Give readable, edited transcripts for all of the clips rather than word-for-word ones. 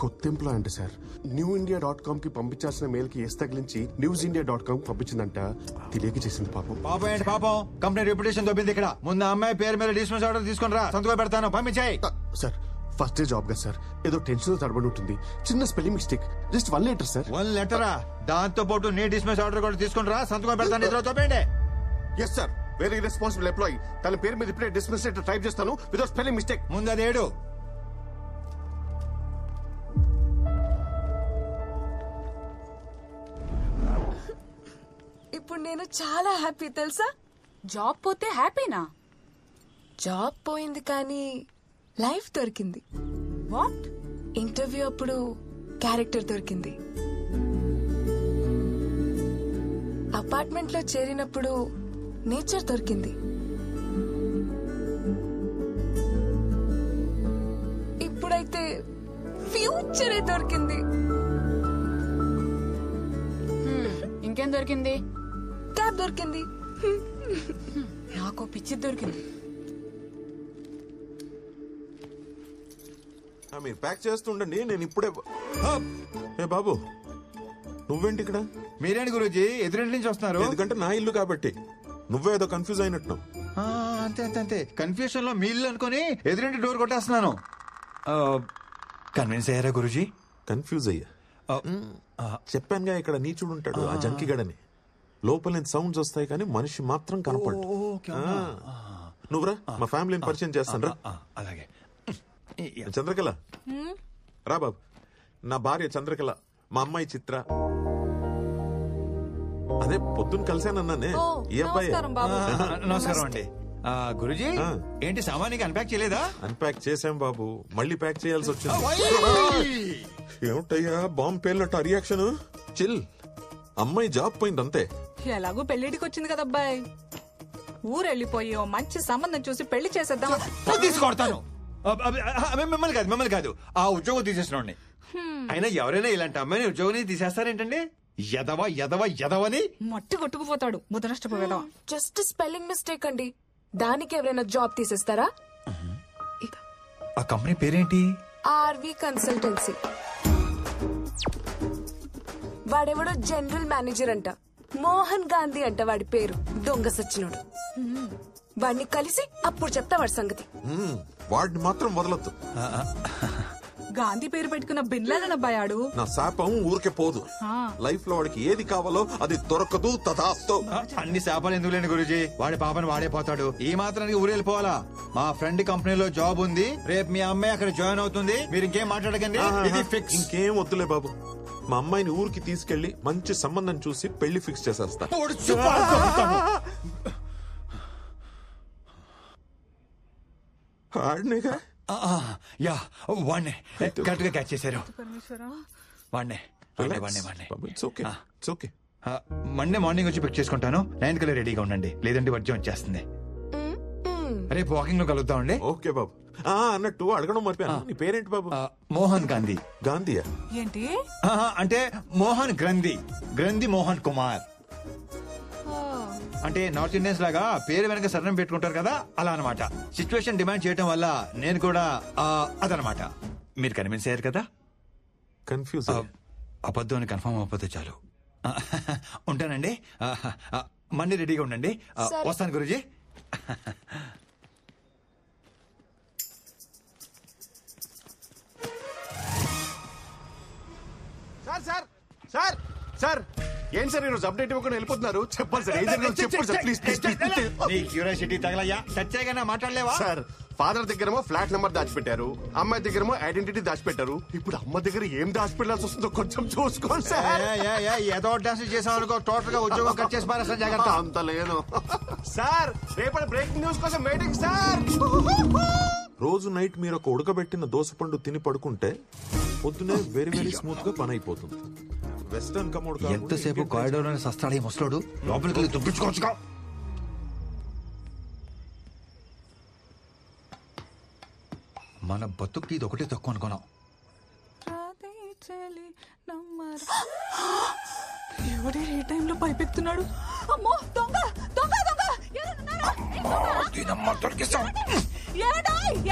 కొత్త ఎంప్లాయ్ అంట sir. newindia.com కి పంపించాల్సిన మెయిల్ కి ఎస్ తగిలించి newsindia.com పంపించిందంట. తెలియక చేసింది పాపం. పాపం ఏంటి పాపం? కంపెనీ రెప్యుటేషన్ దొబ్బింది ఇక్కడ. ముందు అమ్మాయి పేరు మీద డిస్మిస్ ఆర్డర్ తీసుకుని రా, సంతకం పెడతాను. పంపించాయి. సార్ ఫస్ట్ డే జాబ్ గా సార్, ఏదో టెన్షన్ తడబడి ఉంటుంది. చిన్న spelling mistake, just 1 letter sir. 1 letter? దాంతో పాటు నీ డిస్మిస్ ఆర్డర్ కూడా తీసుకుని రా, సంతకం పెడతాను. ఇద్దరు చూపండి. Yes sir, very responsible employee. తన పేరు మీద ఇప్పుడే డిస్మిస్ లెటర్ టైప్ చేస్తాను వితౌట్ స్పెల్లింగ్ మిస్టేక్. ముందు అది ఏడు. ఇప్పుడు నేను చాలా హ్యాపీ తెలుసా. జాబ్ పోతే హ్యాపీనా? జాబ్ పోయింది కానీ లైఫ్ దొరికింది. వాట్? ఇంటర్వ్యూ అప్పుడు క్యారెక్టర్ దొరికింది. అపార్ట్మెంట్ లో చేరినప్పుడు నేచర్ దొరికింది. ఇప్పుడైతే ఫ్యూచరే దొరికింది. ఇంకేం దొరికింది? క్యాబ్ దొరికింది. నాకు పిచ్చి దొరికింది. మీరు ప్యాక్ చేస్తుండండి, నేను ఇప్పుడే. ఏ బాబు, నువ్వేంటి ఇక్కడ? మీరేంటి గురూజీ ఎదురింటి నుంచి వస్తున్నారు? ఎందుకంటే నా ఇల్లు కాబట్టి. నువ్వేదో కన్ఫ్యూజ్ అయినట్టు. అంతే అంతే అంతే. కన్ఫ్యూషన్ లో మీ ఇల్లు అనుకుని ఎదురింటి డోర్ కొట్టేస్తున్నాను. కన్విన్స్ అయ్యారా గురూజీ? కన్ఫ్యూజ్ అయ్యా. చెప్పానుగా ఇక్కడ నీచుడు ఉంటాడు, ఆ జంకిగడని. లోపల నుంచి సౌండ్స్ వస్తాయి కానీ మనిషి మాత్రం కనపడు. నువ్వురా, మా ఫ్యామిలీని పరిచయం చేస్తాను రా. అలాగే. చంద్రకళ రా బాబు. నా భార్య చంద్రకళ, మా అమ్మాయి చిత్ర. అదే పొద్దున్న కలిసానన్నానే, ఈ అబ్బాయి. నమస్కారం అండి. గురూజీ ఏంటి సామాన్యంగా అన్పాక్ చేయలేదా? అన్పాక్ చేసాం బాబు, మళ్ళీ ప్యాక్ చేయాల్సి వచ్చింది. ఏమిటయ్యా బాంబు పేలినట్టు రియాక్షన్? చిల్, అమ్మాయి జాబ్ పోయింది అంతే. ఎలాగో పెళ్లిడికి వచ్చింది కదా అబ్బాయి, ఊరెళ్ళిపోయి ఓ మంచి సంబంధం చూసి పెళ్లి చేసేద్దాం. తీసుకొడతాను. మిమ్మల్ని కాదు, ఆ ఉద్యోగం తీసేసినోడిని. అయినా ఎవరైనా ఇలాంటి అమ్మాయిని ఉద్యోగం తీసేస్తారేంటండి? ఎదవని మట్టి కొట్టుకుపోతాడు ముదనష్టపోయేదా. జస్ట్ స్పెల్లింగ్ మిస్టేక్ అండి, దానికి ఎవరైనా జాబ్ తీసేస్తారా? ఆ కంపెనీ పేరేంటి? RV consultancy. వాడెవడో జనరల్ మేనేజర్ అంట, మోహన్ గాంధీ అంట వాడి పేరు. దొంగ సచ్చినోడు. వాడిని కలిసి అప్పుడు చెప్తా వాడి సంగతి. వాడిని మాత్రం వదలొద్దు. గాంధీ పేరు పెట్టుకున్న బిన్లాడన్ అబ్బాయాడు. నా శాపం ఊరికే పోదు. లైఫ్ లో వాడికి ఏది కావాలో అది దొరకదు. తదాస్తు. అన్ని శాపాలు ఎందుకు లేని గురూజీ, వాడి పాపని వాడే పోతాడు. ఈ మాత్రానికి ఊరెళ్ళిపోవాలా? మా ఫ్రెండ్ కంపెనీలో జాబ్ ఉంది, రేపు మీ అమ్మాయి అక్కడ జాయిన్ అవుతుంది. మీరు ఇంకేం మాట్లాడకండి, ఇది ఫిక్స్. ఇంకేం వద్దులే బాబు, మా అమ్మాయిని ఊరికి తీసుకెళ్లి మంచి సంబంధం చూసి పెళ్లి ఫిక్స్ చేసేస్తా. యా, వాణ్ణే కరెక్ట్ గా క్యాచ్ చేశారు. వాణ్ణే మండే మార్నింగ్ వచ్చి పిక్ చేసుకుంటాను. 9 కల్లా రెడీగా ఉండండి, లేదంటే వర్జం వచ్చేస్తుంది. రేపు వాకింగ్ లో కలుద్దామండి. ఓకే బాబు. అన్నట్టు అడగడం మర్చిపోయాను, నీ పేరేంటి బాబు? మోహన్ గాంధీ. గాంధీయా? ఏంటి అంటే మోహన్ గ్రంథి మోహన్ కుమార్. అంటే నార్త్ ఇండియన్స్ లాగా పేరు వెనక సరణం పెట్టుకుంటారు కదా, అలా అనమాట. సిచ్యువేషన్ డిమాండ్ చేయటం వల్ల నేను కూడా అదనమాట. మీరు కన్విన్స్ అయ్యారు కదా? కన్ఫ్యూజ్. అబద్ధం అని కన్ఫర్మ్ అవ్వకపోతే చాలు. ఉంటానండి, మండే రెడీగా ఉండండి. వస్తాను గురూజీ. సార్ సార్ సార్ ఏంటి సార్ ఈరోజు అప్డేట్ ఇవ్వకుండా వెళ్ళిపోతున్నారు? చెప్పండి సార్, ఏం జరిగిందో చెప్పండి సార్, ప్లీజ్ ప్లీజ్. నీ క్యూరియాసిటీ తగలయ్యా, చచ్చాగా మాట్లాడలేవా? సార్ ఫాదర్ దగ్గరేమో ఫ్లాట్ నెంబర్ దాచిపెట్టారు, అమ్మాయి దగ్గరేమో ఐడెంటిటీ దాచిపెట్టారు. ఇప్పుడు అమ్మ దగ్గర ఏం దాచిపెట్టాల్సి వస్తుందో కొంచెం చూసుకోండి సార్. ఏదో డాన్స్ చేసాం అనుకో, టోటల్ గా ఉద్యోగం కట్ చేసి పారేస్తా, జాగ్రత్త. అంత లేదు సార్. రేపటి బ్రేకింగ్ న్యూస్ కోసం వెయిటింగ్ సార్. రోజు నైట్ మీరు ఒక ఉడకబెట్టిన దోసపండు తిని పడుకుంటే పొద్దునే వెరీ వెరీ స్మూత్ గా పని అయిపోతుంది. వెస్టర్న్ కమోడ్ ఎంతసేపు కారిడోర్ అని సస్తాడు ఈ ముసలోడు, లోపలికి వెళ్ళి దుబ్బించుకోవచ్చుగా. మన బతుక్కి ఇది ఒకటే తక్కువ అనుకున్నాం. ఎవడే ఏ టైంలో పైపెక్కుతున్నాడు? అమ్మో దొంగ దొంగ దొంగ!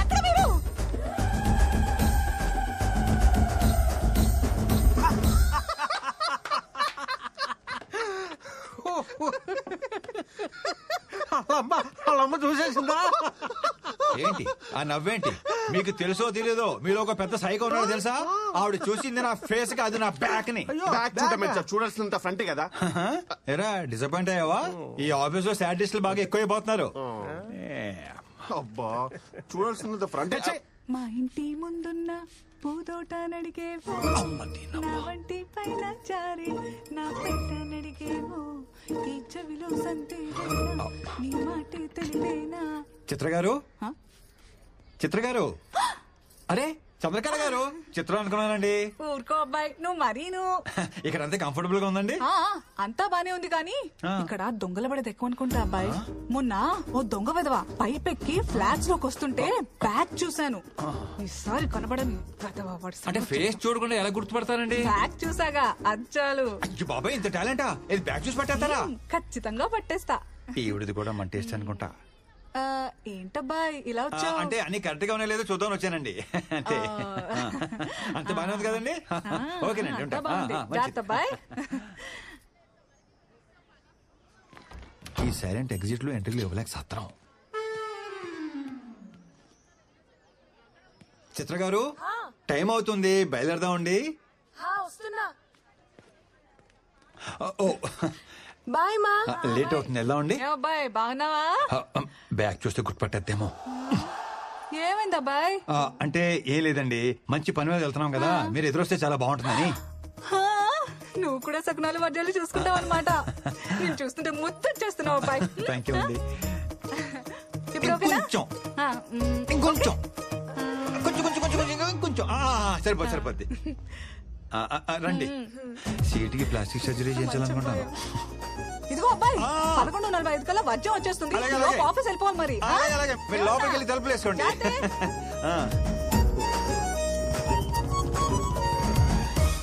ఎక్కడ మీరు? వాళ్ళమ్మ చూసేసిందా? ఏంటి ఆ నవ్వేంటి? మీకు తెలుసో తెలీదో మీలో ఒక పెద్ద సైకో ఉన్నాడు తెలుసా? ఆవిడ చూసింది నా ఫేస్ కి, అది నా బ్యాక్ ని. బ్యాక్ చూడమని సార్, చూడాల్సినంత ఫ్రంట్ కదా. ఎరా డిసప్పాయింట్ అయ్యావా? ఈ ఆఫీస్ లో సాడిస్టులు బాగా ఎక్కువైపోతున్నారు. అబ్బా, చూడాల్సినంత ఫ్రంట్. మా ఇంటి ముందున్న పూతోట నడిగేవో, నా వంటి పైన చారి నా పెట్ట నడిగేవో, ఈ చెవిలో సంతే నీ మాటే తెలివేనా. చిత్ర గారు, హ? చిత్ర గారు, అరే చంద్రకళ గారు, చిత్రం అనుకున్నానండి. ఊరుకో అబ్బాయి, నువ్వు మరీను. ఇక్కడ అంతే కంఫర్టబుల్ గా ఉందండి. ఆ, అంతా బానే ఉంది కానీ ఇక్కడ దొంగల పడేది ఎక్కువ అనుకుంటా అబ్బాయి. మొన్న ఓ దొంగ విధవ పైపెక్కి ఫ్లాట్స్ లోకి వస్తుంటే బ్యాగ్ చూశాను. ఈసారి కనబడని విధవ వాడి అంటే సంగతి. ఫేస్ చూడకుండా ఎలా గుర్తుపడతారండి? బ్యాగ్ చూసాగా అచ్చాలు. అయ్యో బాబాయ్, ఇంత టాలెంటా? ఇది బ్యాక్ చూసి పట్టేస్తారా? ఖచ్చితంగా పట్టేస్తా. ఈవిడిది కూడా మన టేస్ట్ అనుకుంటా. ఆ, ఏంటబ్బాయి ఇలా వచ్చావు? అంటే అన్ని కరెక్ట్ గా ఉన్నాయో లేదో చూద్దాం వచ్చానండి. అంటే అంత బాగానే ఉంది కదండి. ఓకేనండి, ఉంటా. జాగ్రత్త అబ్బాయి. ఈ సైలెంట్ ఎగ్జిట్ లో ఎంట్రీలు ఇవ్వలేక సత్రం. చిత్ర గారు, టైం అవుతుంది, బయలుదేరదామండి. వస్తున్నా. ఓ బాయ్ మా. లేట్ అవుతుంది, వెళ్దామండి. ఏ అబ్బాయి బాగున్నావా? బ్యాగ్ చూస్తే గుర్తుపట్టేద్దేమో. ఏమైంది అబ్బాయి? అంటే ఏం లేదండి, మంచి పని మీద వెళ్తున్నాం కదా, మీరు ఎదురొస్తే చాలా బాగుంటుందని. హా, నువ్వు కూడా సకునాలు వడ్డాలు చూసుకుంటావు అనమాట. నేను చూస్తుంటే ముద్దొచ్చేస్తున్నావు అబ్బాయి. థ్యాంక్ యూ అండి. ఇప్పుడు ఓకేనా? ఇంకొంచెం ఆ, ఇంకొంచెం కొంచెం కొంచెం కొంచెం కొంచెం ఇంకొంచెం సరిపోద్ది. రండి, సీటుకి ప్లాస్టిక్ సర్జరీ చేయించాలనుకుంటాను. ఇదిగో అబ్బాయి, 11:45 కల్లా వజ్రం వచ్చేస్తుంది. అలాగే, లోపు అలాగే. ఆఫీస్ వెళ్ళిపోవాలి మరి. అలాగే మీరు లోపలికి వెళ్ళి తలుపులు వేసుకోండి.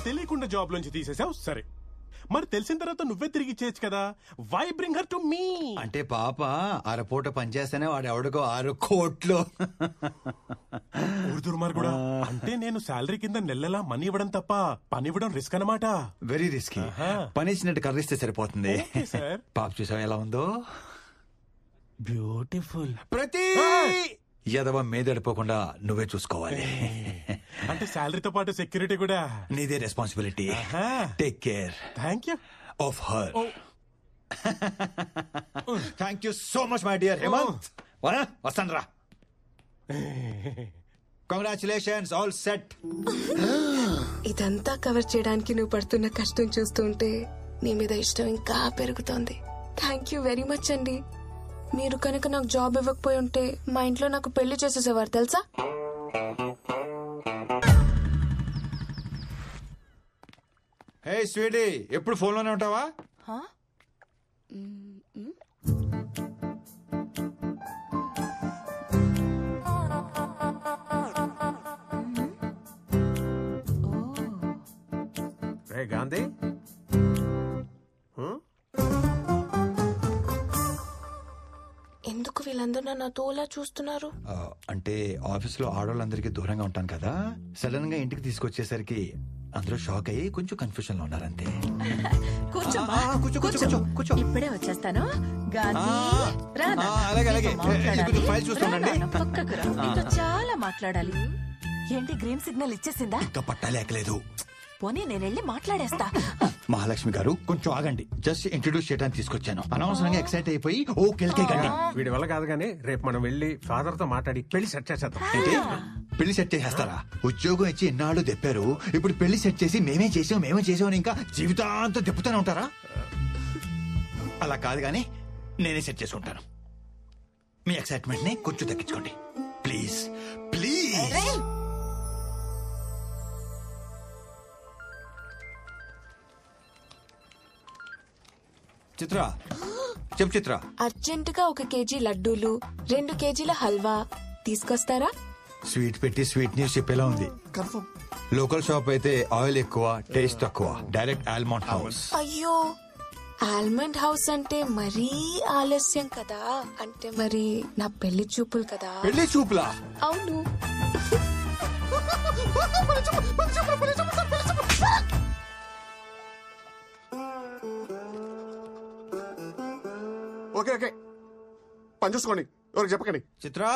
తెలియకుండా జాబ్ లోంచి తీసేసావు సరే, మరి తెలిసిన తర్వాత నువ్వే తిరిగి ఇచ్చేయచ్చు కదా. Why bring her to me? అంటే పాప అరపూట పనిచేస్తేనే వాడు ఎవడికో 6 కోట్లు. దుర్మార్గుడా, అంటే నేను శాలరీ కింద నెలలా మనీ ఇవ్వడం తప్ప పని ఇవ్వడం రిస్క్ అన్నమాట. Very risky. పని ఇచ్చినట్టు కర్రిస్తే సరిపోతుంది. Okay sir. పాప చూసావు ఎలా ఉందో? బ్యూటిఫుల్. ప్రతి యదవ మీదడిపోకుండా నువ్వే చూసుకోవాలి. అంటే శాలరీతో పాటు సెక్యూరిటీ కూడా నీదే responsibility. Take care thank you of her. Thank you so much my dear Hemanth. వస్తాను రా. Congratulations, all set. ఇదంతా కవర్ చేయడానికి నువ్వు పడుతున్న కష్టం చూస్తుంటే నీ మీద ఇష్టం ఇంకా పెరుగుతోంది. థ్యాంక్ యూ వెరీ మచ్ అండి. మీరు కనుక నాకు జాబ్ ఇవ్వకపోయి ఉంటే మా ఇంట్లో నాకు పెళ్లి చేసేసేవారు తెలుసా. హే స్వీటీ, ఎప్పుడు ఫోన్లోనే ఉంటావా? రే గాంధీ, ఎందుకు వీళ్ళందరూ నన్ను తోలా చూస్తున్నారు? అంటే ఆఫీస్ లో ఆడవాళ్ళందరికీ దూరంగా ఉంటాను కదా, సడన్ గా ఇంటికి తీసుకొచ్చేసరికి అందరూ షాక్ అయ్యి కొంచెం కన్ఫ్యూజన్ లో ఉన్నారంతే. కూర్చోమ్మా, కూర్చో కూర్చో కూర్చో కూర్చో. ఇప్పుడే వచ్చేస్తాను. గాంధీ, రా నాన్న. అలాగే అలాగే. నీతో మాట్లాడాలి. కొంచెం ఫైల్ చూస్తుండండి. రా నాన్న, పక్కకు రా. నీతో చాలా మాట్లాడాలి. ఏంటి గ్రీన్ సిగ్నల్ ఇచ్చేసిందా? ఇంకా పట్టాలేకలేదు. పోనీ నేను వెళ్ళి మాట్లాడేస్తా. మహాలక్ష్మి గారు కొంచెం ఆగండి, జస్ట్ ఇంట్రొడ్యూస్ చేయడానికి తీసుకొచ్చాను. అనవసరంగా ఎక్సైట్ అయిపోయి ఓ కెల్కే గండి. వీడి వల్ల కాదు కానీ రేపు మనం వెళ్ళి ఫాదర్ తో మాట్లాడి పెళ్లి సెట్ చేసేద్దాం. ఏంటి పెళ్లి సెట్ చేసేస్తారా? ఉద్యోగం ఇచ్చి ఎన్నాళ్ళు తెప్పారు, ఇప్పుడు పెళ్లి సెట్ చేసి మేమే చేసాం ఇంకా జీవితాంతం తిప్పుతూనే ఉంటారా? అలా కాదు కానీ నేనే సెట్ చేసుకుంటాను. మీ ఎక్సైట్మెంట్ ని కొంచెం తగ్గించుకోండి ప్లీజ్ ప్లీజ్. చిత్ర చెప్పు చిత్ర. అర్జెంట్ గా 1 కేజీ లడ్డూలు, 2 కేజీల హల్వా తీసుకొస్తారా? స్వీట్ పెట్టి స్వీట్ న్యూస్ చెప్పేలా ఉంది. కన్ఫర్మ్. లోకల్ షాప్ అయితే ఆయిల్ ఎక్కువ, టేస్ట్ తక్కువ. Direct almond house. అయ్యో, ఆల్మండ్ హౌస్ అంటే మరీ ఆలస్యం కదా. అంటే మరి నా పెళ్లి చూపులు కదా. పెళ్లి చూపులా? అవును. ఓకే ఓకే, పని చూసుకోండి, ఎవరికి చెప్పకండి. చిత్రా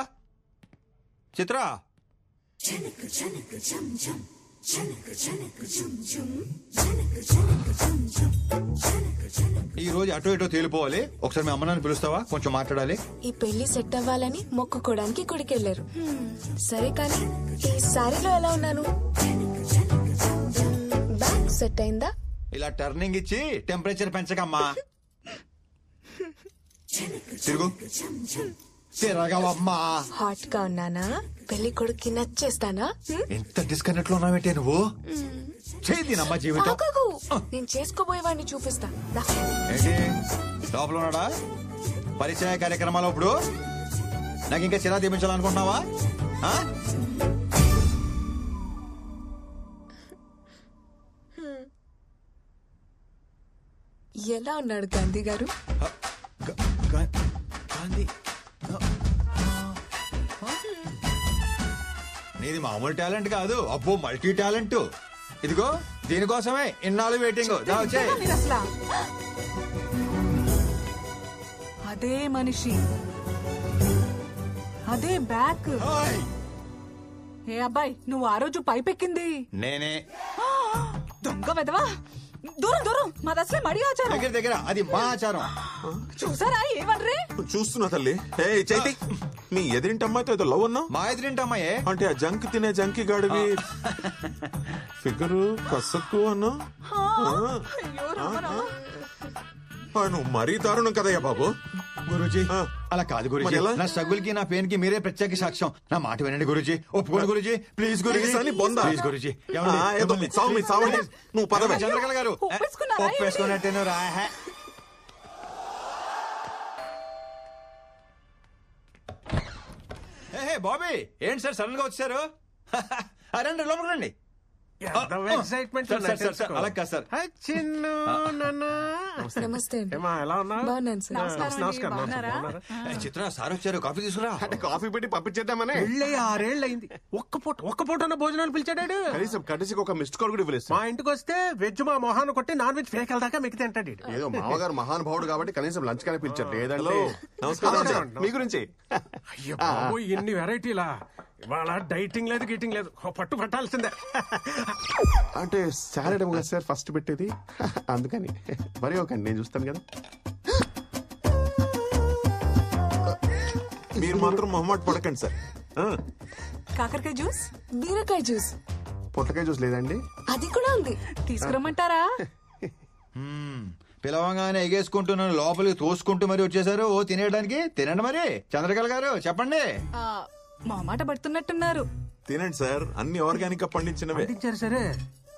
చిత్రా ఈ రోజు అటో ఇటో తేలిపోవాలి. ఒకసారి మీ అమ్మనాన్ని పిలుస్తావా? కొంచెం మాట్లాడాలి. ఈ పెళ్లి సెట్ అవ్వాలని మొక్కుకోవడానికి గుడికెళ్లారు. సరే కానీ ఈ సారీలో ఎలా ఉన్నాను? బ్యాగ్ సెట్ అయిందా? ఇలా టర్నింగ్ ఇచ్చి టెంపరేచర్ పెంచకమ్మా. తిరుగు తిరగవమ్మా. హాట్ గా ఉన్నానా? పెళ్లి కొడుక్కి నచ్చేస్తానా? ఎంత డిస్కనెక్ట్ లో ఉన్నావేంటే నువ్వు? చేదినమ్మా జీవితం. ఆగు. నేను చేసుకోబోయేవాడిని చూపిస్తా. దా. ఏంటి లోపల ఉన్నాడా? పరిచయ కార్యక్రమాలు ఇప్పుడు నాకు ఇంకా చిరా తీపించాలనుకుంటున్నావా? ఎలా ఉన్నాడు గాంధీ గారు? గాంధీ నీది మామూలు టాలెంట్ కాదు, అబ్బో మల్టీ టాలెంట్. ఇదిగో దీనికోసమే ఇన్నాళ్ళు వెయిటింగ్. మీరు అసలా అదే మనిషి, అదే బ్యాక్. ఏ అబ్బాయి, నువ్వు ఆ రోజు పైపెక్కింది నేనే. దొంగ వెదవా, దూరం దూరం. మాది అసలే మడి ఆచారం. దగ్గర దగ్గర అది మా ఆచారం. చూసారా ఏమన్రే? చూస్తున్నా తల్లి. ఏ చైతి, మీ ఎదిరింటి అమ్మాయితో ఏదో లవ్ అన్నా? మా ఎదురింటి అమ్మాయే. అంటే ఆ జంక్ తినే జంకి గాడివి ఫిగరు కసక్కు అన్నా? అయ్యో రామరామ. నువ్వు మరీ దారుణం కదయ్యా బాబు. గురూజీ అలా కాదు గురూజీ. నా స్ట్రగుల్ కి నా పెయిన్ కి మీరే ప్రత్యేక సాక్ష్యం. నా మాట వినండి గురూజీ, ఒప్పుకోండి గురూజీ, ప్లీజ్ గురూజీ. ప్లీజ్ గురూజీ. నువ్వు పదవే. చంద్రకళ గారు ఒప్పేసుకున్నారా? ఒప్పేసుకున్నట్టేను రా. బాబీ ఏంటి సార్ సడన్ గా వచ్చారు? రండి లోపలికి రండి. అలా కాదు సార్. నమస్తే అండి. ఎలా ఉన్నావు? బాగున్నాను సార్. నమస్కారం అండి, బాగున్నారా? చిత్ర సార్ వచ్చారు, కాఫీ తీసుకురా. అంటే కాఫీ పెట్టి పంపించేద్దామని. పెళ్ళి 6 ఏళ్ళు అయింది. ఒక్క పూట భోజనాలు పిలిచాడు. కనీసం కటిసికి ఒక మిస్డ్ కాల్ కూడా ఇవ్వలేదు. మా ఇంటికి వస్తే వెజ్ మా మొహాన్ని కొట్టి నాన్ వెజ్ ఫేక్ దాకా మిగతా అంటాడు. ఏదో మామగారు మహానుభావుడు కాబట్టి కనీసం లంచ్ కానీ పిలిచారు. లేదంటే నమస్కారం. మీ గురించి అయ్యో బాబోయ్, ఎన్ని వెరైటీలా. ఇవాళ డైటింగ్ లేదు గీటింగ్ లేదు, పట్టు పట్టాల్సిందే. అంటే సాలడ్ ఏమో కదా సార్ ఫస్ట్ పెట్టేది, అందుకని. మరి ఓకండి, నేను చూస్తాను కదా. మీరు మాత్రం మొహమాట పడకండి సార్. కాకరకాయ జ్యూస్, బీరకాయ జ్యూస్, పొట్లకాయ జ్యూస్ లేదండి? అది కూడా ఉంది. తీసుకురమ్మంటారా? పిలవంగానే ఎగేసుకుంటున్నాను, లోపలికి తోసుకుంటూ మరి వచ్చేసారు. ఓ తినేయడానికి. తినండి మరి. చంద్రకళ గారు చెప్పండి. మా మాట పడుతున్నట్టున్నారు. తినండి సార్, అన్ని ఆర్గానిక్ గా పండించినవే. పండించారు సరే,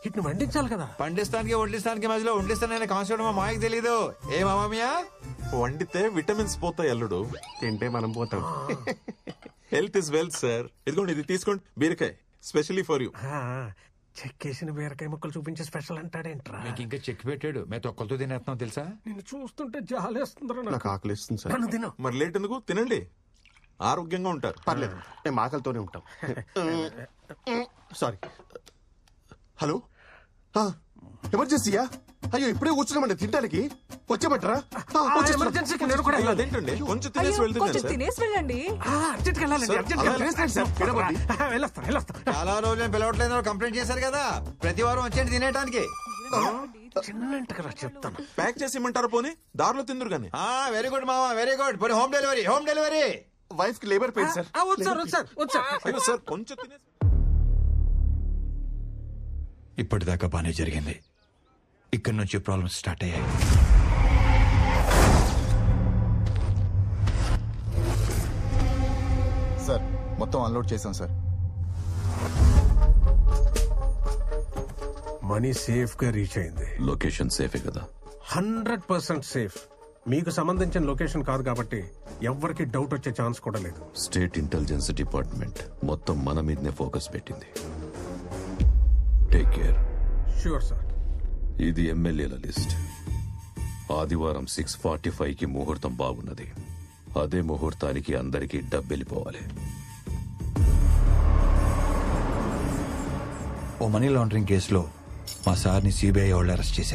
ఇట్ను వండించాలి కదా. పండిస్తానికి వడ్డిస్తానికి మధ్యలో వండిస్తానని కాన్సెప్ట్ మా మాయకి తెలీదు. ఏ మామయ్య? వండితే విటమిన్స్ పోతాయి అల్లుడు, తింటే మనం పోతాం. Health is wealth sir. ఇదిగోండి, ఇది తీసుకోండి, బీరకాయ స్పెషల్లీ ఫర్ యూ. చెక్కేసిన బీరకాయ ముక్కలు చూపించి స్పెషల్ అంటాడేంట్రా? మీకు ఇంకా చెక్ పెట్టాడు, మే తొక్కలతో తినేస్తున్నాం తెలుసా. నిన్ను చూస్తుంటే జాలేస్తుందిరా. నాకు ఆకలి ఇస్తుంది సార్. నన్ను తిను. మరి లేట్ ఎందుకు, తినండి, ఆరోగ్యంగా ఉంటారు. పర్లేదు, మేము ఆకలితోనే ఉంటాం. సారీ. హలో, ఎమర్జెన్సీయా? అయ్యో ఇప్పుడే కూర్చున్నామండి తినడానికి. వచ్చేమంటారా? ఎమర్జెన్సీకి నేను కూడా ఇలా తింటండి, కొంచెం తినేసి అయ్యో, వెళ్తున్నాను కొంచెం సార్. తినేసి వెళ్ళండి. అర్జెంట్కి వెళ్ళాలండి, అర్జెంట్కి వెళ్ళొస్తా. చాలా రోజులు పిలవట్లేదు కంప్లైంట్ చేశారు కదా. ప్రతి వారం వచ్చేయండి తినేయడానికి. చిన్న చెప్తాను. ప్యాక్ చేసి ఇమ్మంటారా? పోనీ దారిలో తిందురు కానీ. వెరీ గుడ్ మామా, వెరీ గుడ్. పోనీ home delivery, home delivery. Wife కి లేబర్ పెయిన్ సార్. అయ్యో సార్, కొంచెం తినేసి. ఇప్పటిదాకా బానే జరిగింది, ఇక్కడి నుంచి ప్రాబ్లమ్స్ స్టార్ట్ అయ్యాయి. సార్ మొత్తం అన్లోడ్ చేశాం సార్. మనీ సేఫ్ గా రీచ్ అయింది. లొకేషన్ సేఫే కదా? 100% సేఫ్. మీకు సంబంధించిన లొకేషన్ కాదు కాబట్టి ఎవ్వరికి డౌట్ వచ్చే ఛాన్స్ కూడా లేదు. స్టేట్ ఇంటెలిజెన్స్ డిపార్ట్మెంట్ మొత్తం మన మీదనే ఫోకస్ పెట్టింది. Take care. Sure sir. ఇది ఎమ్మెల్యేల లిస్ట్. ఆదివారం 6:45కి ముహూర్తం బాగున్నది. అదే ముహూర్తానికి అందరికీ డబ్బెళ్ళిపోవాలి. ఓ మనీ లాండరింగ్ కేసులో మా సార్ని సిబిఐ వాళ్ళు అరెస్ట్ చేశారు.